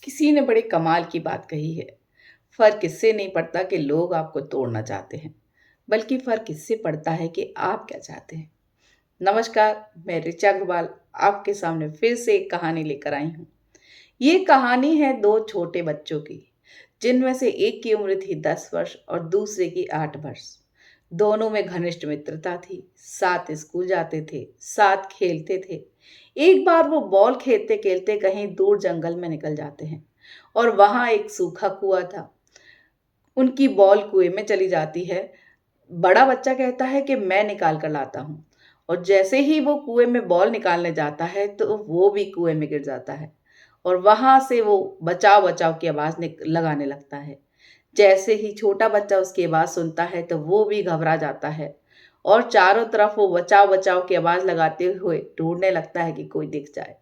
किसी ने बड़े कमाल की बात कही है। फर्क इससे नहीं पड़ता कि लोग आपको तोड़ना चाहते हैं, बल्कि फर्क इससे पड़ता है कि आप क्या चाहते हैं। नमस्कार, मैं ऋचा अग्रवाल आपके सामने फिर से एक कहानी लेकर आई हूँ। ये कहानी है दो छोटे बच्चों की, जिनमें से एक की उम्र थी 10 वर्ष और दूसरे की 8 वर्ष। दोनों में घनिष्ठ मित्रता थी, साथ स्कूल जाते थे, साथ खेलते थे। एक बार वो बॉल खेलते खेलते कहीं दूर जंगल में निकल जाते हैं और वहां एक सूखा कुआं था। उनकी बॉल कुएं में चली जाती है। बड़ा बच्चा कहता है कि मैं निकाल कर लाता हूँ, और जैसे ही वो कुएं में बॉल निकालने जाता है तो वो भी कुएं में गिर जाता है और वहां से वो बचाओ बचाओ की आवाज लगाने लगता है। जैसे ही छोटा बच्चा उसकी आवाज सुनता है तो वो भी घबरा जाता है और चारों तरफ वो बचाओ बचाओ की आवाज लगाते हुए ढूंढने लगता है कि कोई दिख जाए।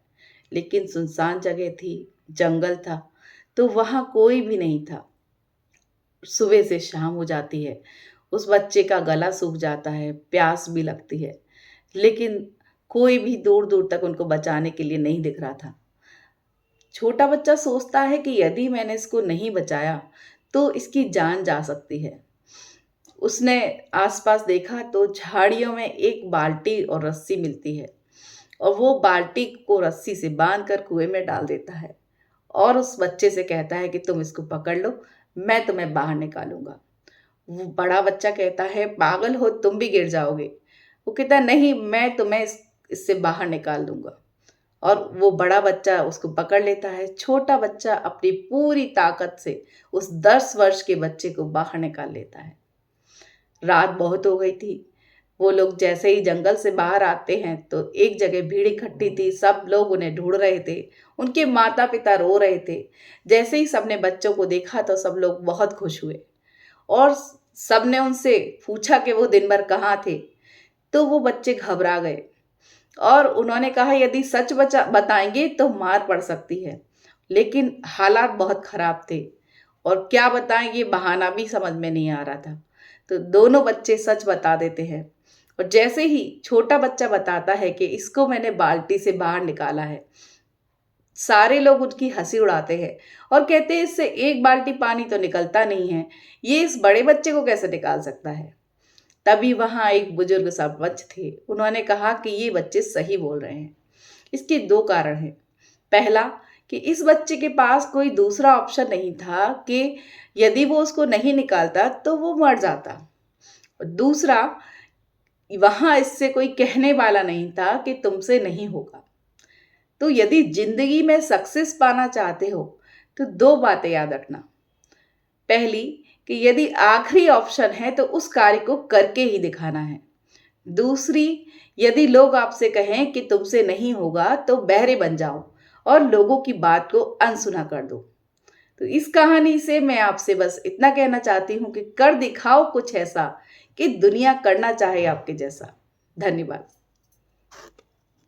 लेकिन सुनसान जगह थी, जंगल था, तो वहां कोई भी नहीं था। सुबह से शाम हो जाती है, उस बच्चे का गला सूख जाता है, प्यास भी लगती है, लेकिन कोई भी दूर दूर तक उनको बचाने के लिए नहीं दिख रहा था। छोटा बच्चा सोचता है कि यदि मैंने इसको नहीं बचाया तो इसकी जान जा सकती है। उसने आसपास देखा तो झाड़ियों में एक बाल्टी और रस्सी मिलती है, और वो बाल्टी को रस्सी से बांध कर कुएं में डाल देता है और उस बच्चे से कहता है कि तुम इसको पकड़ लो, मैं तुम्हें बाहर निकालूंगा। वो बड़ा बच्चा कहता है, पागल हो, तुम भी गिर जाओगे। वो कहता है, नहीं, मैं तुम्हें इससे बाहर निकाल दूंगा। और वो बड़ा बच्चा उसको पकड़ लेता है। छोटा बच्चा अपनी पूरी ताकत से उस 10 वर्ष के बच्चे को बाहर निकाल लेता है। रात बहुत हो गई थी। वो लोग जैसे ही जंगल से बाहर आते हैं तो एक जगह भीड़ इकट्ठी थी, सब लोग उन्हें ढूंढ रहे थे। उनके माता पिता रो रहे थे। जैसे ही सबने बच्चों को देखा तो सब लोग बहुत खुश हुए और सबने उनसे पूछा कि वो दिन भर कहाँ थे। तो वो बच्चे घबरा गए और उन्होंने कहा, यदि सच बचा बताएंगे तो मार पड़ सकती है। लेकिन हालात बहुत खराब थे और क्या बताएं, ये बहाना भी समझ में नहीं आ रहा था। तो दोनों बच्चे सच बता देते हैं, और जैसे ही छोटा बच्चा बताता है कि इसको मैंने बाल्टी से बाहर निकाला है, सारे लोग उसकी हंसी उड़ाते हैं और कहते हैं, इससे एक बाल्टी पानी तो निकलता नहीं है, ये इस बड़े बच्चे को कैसे निकाल सकता है। तभी वहां एक बुजुर्ग सरपंच थे। उन्होंने कहा कि ये बच्चे सही बोल रहे हैं। इसके दो कारण हैं। पहला, कि इस बच्चे के पास कोई दूसरा ऑप्शन नहीं था कि यदि वो उसको नहीं निकालता तो वो मर जाता। और दूसरा, वहां इससे कोई कहने वाला नहीं था कि तुमसे नहीं होगा। तो यदि जिंदगी में सक्सेस पाना चाहते हो तो दो बातें याद रखना। पहली, कि यदि आखिरी ऑप्शन है तो उस कार्य को करके ही दिखाना है। दूसरी, यदि लोग आपसे कहें कि तुमसे नहीं होगा तो बहरे बन जाओ और लोगों की बात को अनसुना कर दो। तो इस कहानी से मैं आपसे बस इतना कहना चाहती हूँ कि कर दिखाओ कुछ ऐसा कि दुनिया करना चाहे आपके जैसा। धन्यवाद।